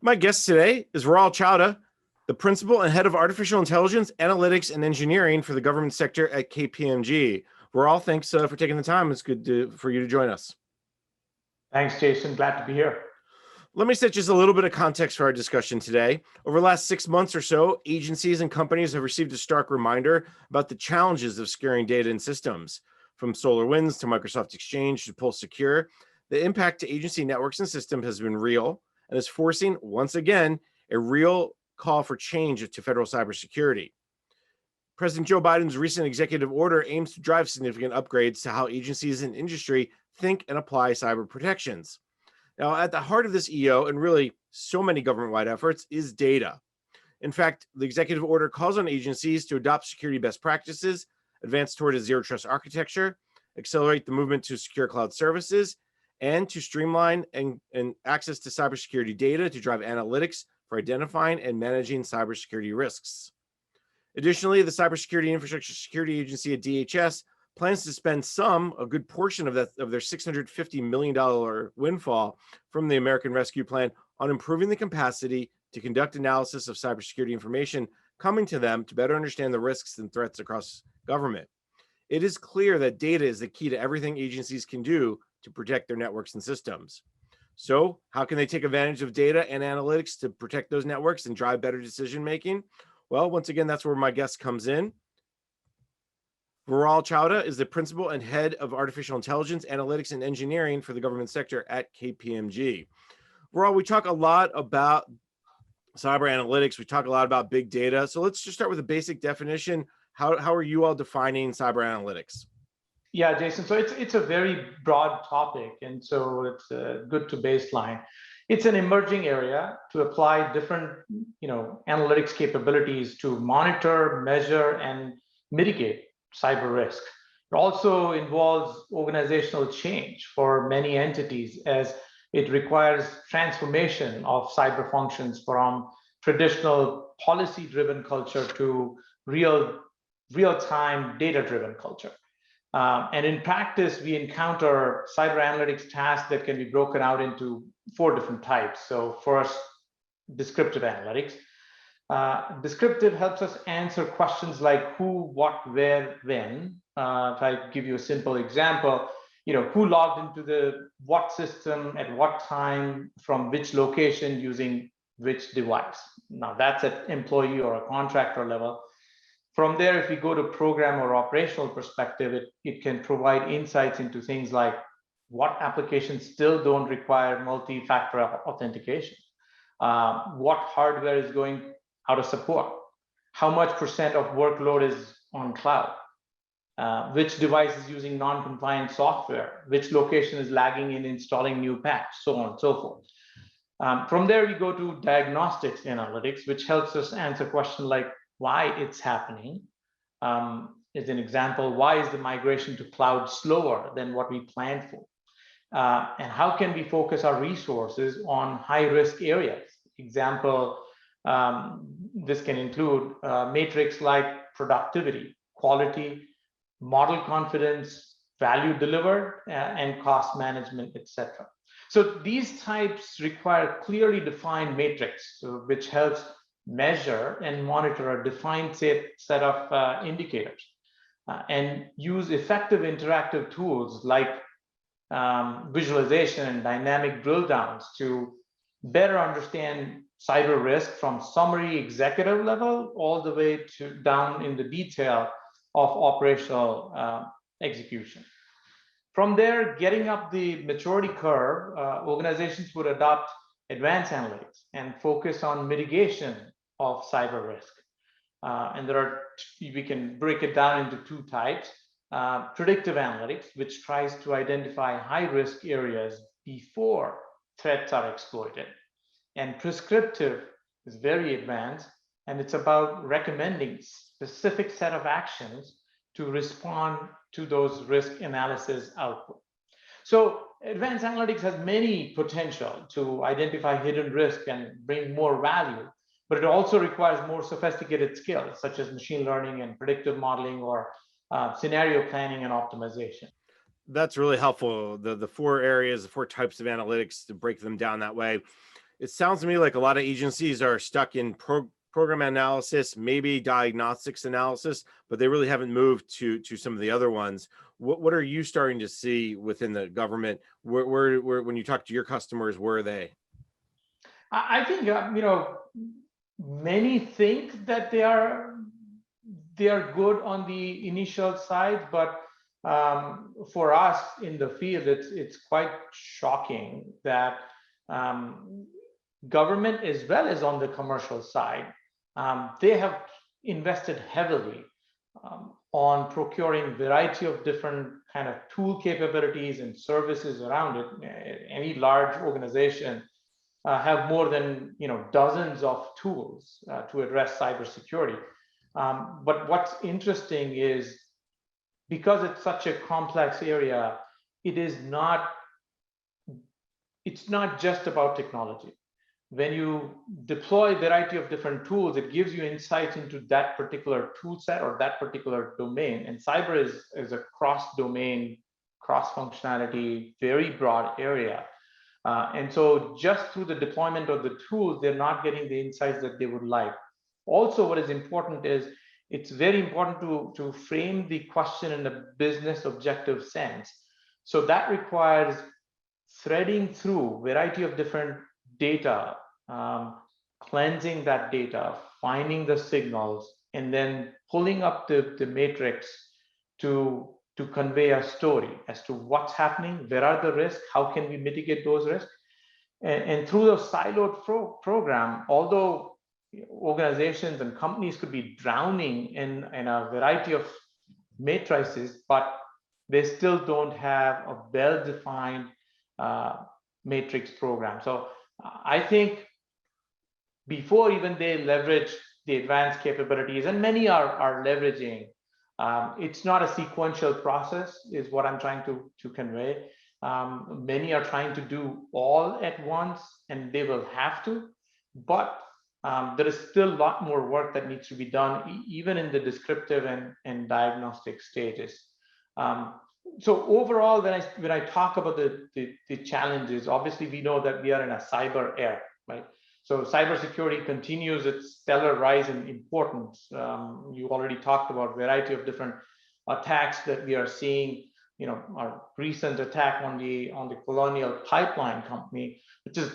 My guest today is Viral Chowda, the principal and head of artificial intelligence, analytics, and engineering for the government sector at KPMG. Viral, thanks for taking the time. It's good for you to join us. Thanks, Jason. Glad to be here. Let me set just a little bit of context for our discussion today. Over the last 6 months or so, agencies and companies have received a stark reminder about the challenges of securing data and systems. From SolarWinds to Microsoft Exchange to Pulse Secure, the impact to agency networks and systems has been real and is forcing, once again, a real call for change to federal cybersecurity. President Joe Biden's recent executive order aims to drive significant upgrades to how agencies and industry think and apply cyber protections. Now, at the heart of this EO and really so many government-wide efforts is data. In fact, the executive order calls on agencies to adopt security best practices, advance toward a zero trust architecture, accelerate the movement to secure cloud services, and to streamline and access to cybersecurity data to drive analytics for identifying and managing cybersecurity risks. Additionally, the Cybersecurity Infrastructure Security Agency at DHS plans to spend a good portion of their $650 million windfall from the American Rescue Plan on improving the capacity to conduct analysis of cybersecurity information coming to them to better understand the risks and threats across government. It is clear that data is the key to everything agencies can do to protect their networks and systems. So, how can they take advantage of data and analytics to protect those networks and drive better decision making? Well, once again, that's where my guest comes in. Viral Chowda is the principal and head of artificial intelligence, analytics, and engineering for the government sector at KPMG. Viral, we talk a lot about cyber analytics. We talk a lot about big data. So let's just start with a basic definition. How are you all defining cyber analytics? Yeah, Jason. So it's a very broad topic, and so it's good to baseline. It's an emerging area to apply different, analytics capabilities to monitor, measure, and mitigate cyber risk. It also involves organizational change for many entities as it requires transformation of cyber functions from traditional policy-driven culture to real-time data-driven culture. And in practice, we encounter cyber analytics tasks that can be broken out into 4 different types. So first, descriptive analytics. Descriptive helps us answer questions like who, what, where, when. If I give you a simple example, who logged into the what system at what time from which location using which device. Now that's at employee or a contractor level. From there, if we go to program or operational perspective, it can provide insights into things like what applications still don't require multi-factor authentication, what hardware is going out of support, how much % of workload is on cloud, which device is using non-compliant software, which location is lagging in installing new patch, so on and so forth. From there, we go to diagnostics analytics, which helps us answer questions like why it's happening. As an example, why is the migration to cloud slower than what we planned for? And how can we focus our resources on high-risk areas? Example, this can include metrics like productivity, quality, model confidence, value delivered, and cost management, etc. So these types require clearly defined metrics, which helps measure and monitor a defined set of indicators, and use effective interactive tools like visualization and dynamic drill downs to better understand cyber risk from summary executive level all the way to down in the detail of operational execution. From there, getting up the maturity curve, organizations would adopt advanced analytics and focus on mitigation of cyber risk. And we can break it down into 2 types. Predictive analytics, which tries to identify high-risk areas before threats are exploited. And prescriptive is very advanced, and it's about recommending specific set of actions to respond to those risk analysis output. So advanced analytics has many potential to identify hidden risk and bring more value, but it also requires more sophisticated skills such as machine learning and predictive modeling or scenario planning and optimization. That's really helpful. The 4 areas, the 4 types of analytics, to break them down that way. It sounds to me like a lot of agencies are stuck in program analysis, maybe diagnostics analysis, but they really haven't moved to some of the other ones. What are you starting to see within the government? Where when you talk to your customers, where are they? I think many think that they are good on the initial side, but for us in the field, it's quite shocking that government as well as on the commercial side, they have invested heavily on procuring variety of different kind of tool capabilities and services around it. Any large organization have more than dozens of tools to address cybersecurity. But what's interesting is because it's such a complex area, it's not just about technology. When you deploy a variety of different tools, it gives you insight into that particular tool set or that particular domain. And cyber is a cross-domain, cross-functionality, very broad area. And so just through the deployment of the tools, they're not getting the insights that they would like. Also, what is important is it's very important to frame the question in a business objective sense. So that requires threading through a variety of different data, cleansing that data, finding the signals, and then pulling up the matrix to convey a story as to what's happening, where are the risks, how can we mitigate those risks. And through the siloed program, although organizations and companies could be drowning in a variety of matrices, but they still don't have a well-defined matrix program. So I think before even they leverage the advanced capabilities, and many are leveraging, it's not a sequential process, is what I'm trying to convey. Many are trying to do all at once, and they will have to, but there is still a lot more work that needs to be done, even in the descriptive and diagnostic stages. So overall, when I talk about the challenges, obviously we know that we are in a cyber era, right? So cybersecurity continues its stellar rise in importance. You already talked about a variety of different attacks that we are seeing. Our recent attack on the Colonial Pipeline Company, which is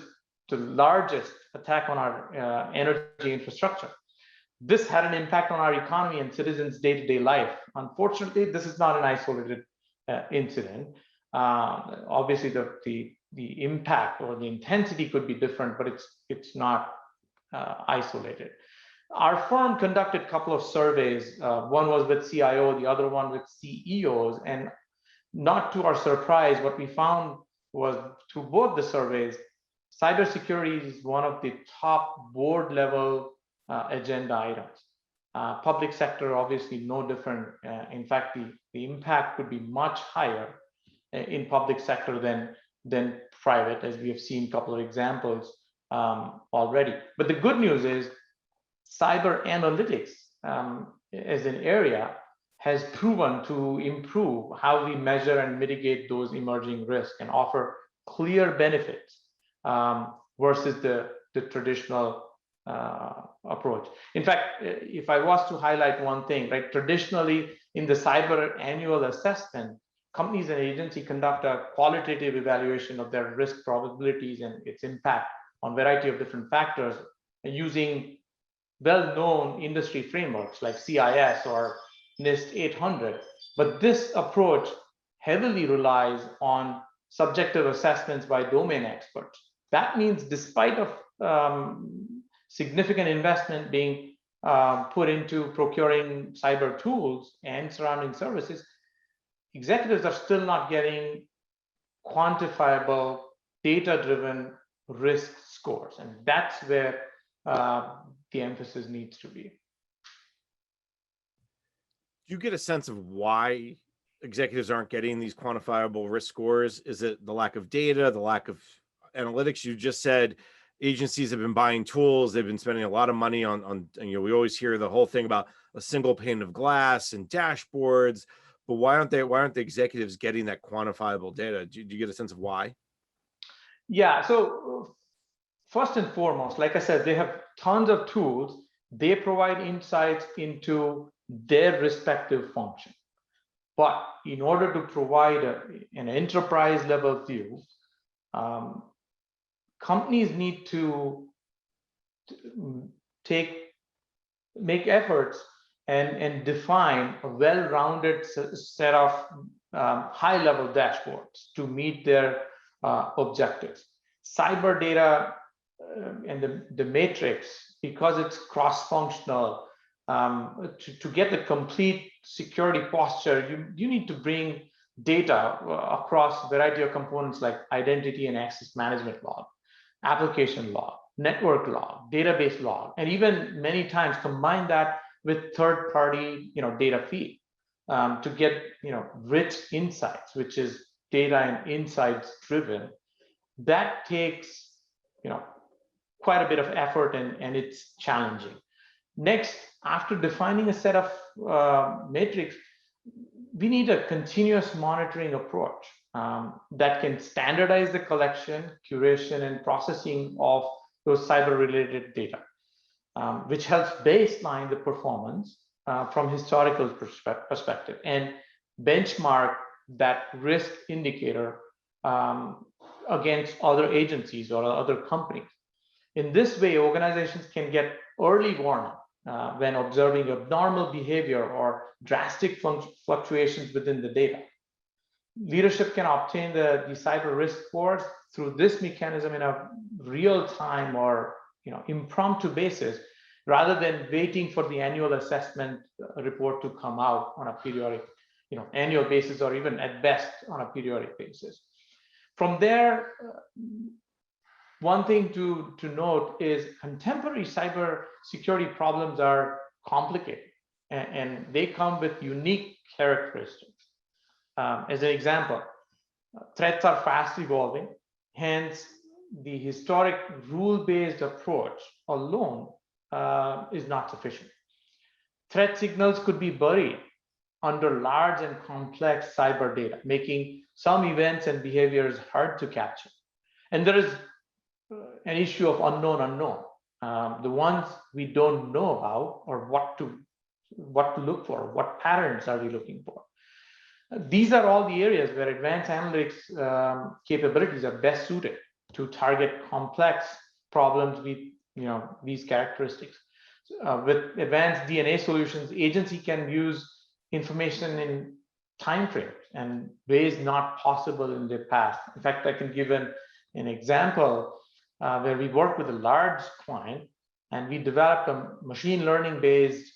the largest attack on our energy infrastructure. This had an impact on our economy and citizens' day-to-day life. Unfortunately, this is not an isolated incident. Obviously, the impact or the intensity could be different, but it's not isolated. Our firm conducted a couple of surveys. One was with CIO, the other one with CEOs, and not to our surprise, what we found was through both the surveys, cybersecurity is one of the top board level agenda items. Public sector, obviously no different. In fact, the impact could be much higher in public sector than private, as we have seen a couple of examples already. But the good news is cyber analytics as an area has proven to improve how we measure and mitigate those emerging risks and offer clear benefits versus the traditional approach. In fact, if I was to highlight one thing, right, traditionally in the cyber annual assessment, companies and agencies conduct a qualitative evaluation of their risk probabilities and its impact on a variety of different factors using well-known industry frameworks like CIS or NIST 800. But this approach heavily relies on subjective assessments by domain experts. That means despite of significant investment being put into procuring cyber tools and surrounding services, executives are still not getting quantifiable, data-driven risk scores. And that's where the emphasis needs to be. Do you get a sense of why executives aren't getting these quantifiable risk scores? Is it the lack of data, the lack of analytics? You just said agencies have been buying tools. They've been spending a lot of money on we always hear the whole thing about a single pane of glass and dashboards, but why aren't the executives getting that quantifiable data? Do you get a sense of why? Yeah, so first and foremost, like I said, they have tons of tools. They provide insights into their respective function. But in order to provide an enterprise level view, companies need to make efforts and define a well-rounded set of high-level dashboards to meet their objectives. Cyber data and the matrix, because it's cross-functional, to get the complete security posture, you need to bring data across a variety of components like identity and access management log, application log, network log, database log, and even many times combine that with third-party data feed to get rich insights, which is data and insights driven. That takes quite a bit of effort, and it's challenging. Next, after defining a set of metrics, we need a continuous monitoring approach that can standardize the collection, curation, and processing of those cyber-related data, which helps baseline the performance from historical perspective and benchmark that risk indicator against other agencies or other companies. In this way, organizations can get early warning when observing abnormal behavior or drastic fluctuations within the data. Leadership can obtain the cyber risk scores through this mechanism in a real-time or impromptu basis, rather than waiting for the annual assessment report to come out on a periodic, annual basis, or even at best on a periodic basis. From there, one thing to note is contemporary cyber security problems are complicated, and they come with unique characteristics. As an example, threats are fast evolving, hence the historic rule-based approach alone is not sufficient. Threat signals could be buried under large and complex cyber data, making some events and behaviors hard to capture. And there is an issue of unknown. The ones we don't know about, or what to look for, what patterns are we looking for. These are all the areas where advanced analytics capabilities are best suited to target complex problems with these characteristics. With advanced DNA solutions, agency can use information in timeframes and ways not possible in the past. In fact, I can give an example where we worked with a large client and we developed a machine learning based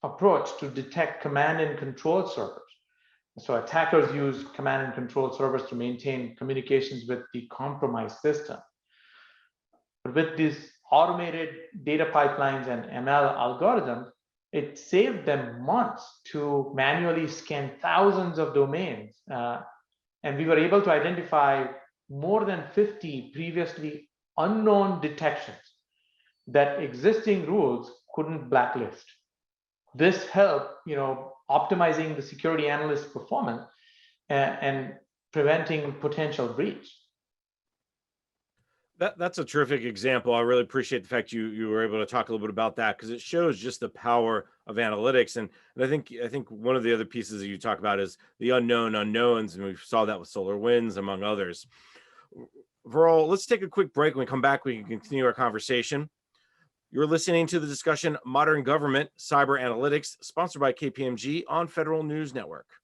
approach to detect command and control servers. So attackers use command and control servers to maintain communications with the compromised system. But with these automated data pipelines and ML algorithms, it saved them months to manually scan thousands of domains. And we were able to identify more than 50 previously unknown detections that existing rules couldn't blacklist. This helped, optimizing the security analyst performance and preventing potential breach. That's a terrific example. I really appreciate the fact you were able to talk a little bit about that, because it shows just the power of analytics. And I think one of the other pieces that you talk about is the unknown unknowns, and we saw that with SolarWinds, among others. Varol, let's take a quick break. When we come back, we can continue our conversation. You're listening to the discussion Modern Government Cyber Analytics, sponsored by KPMG on Federal News Network.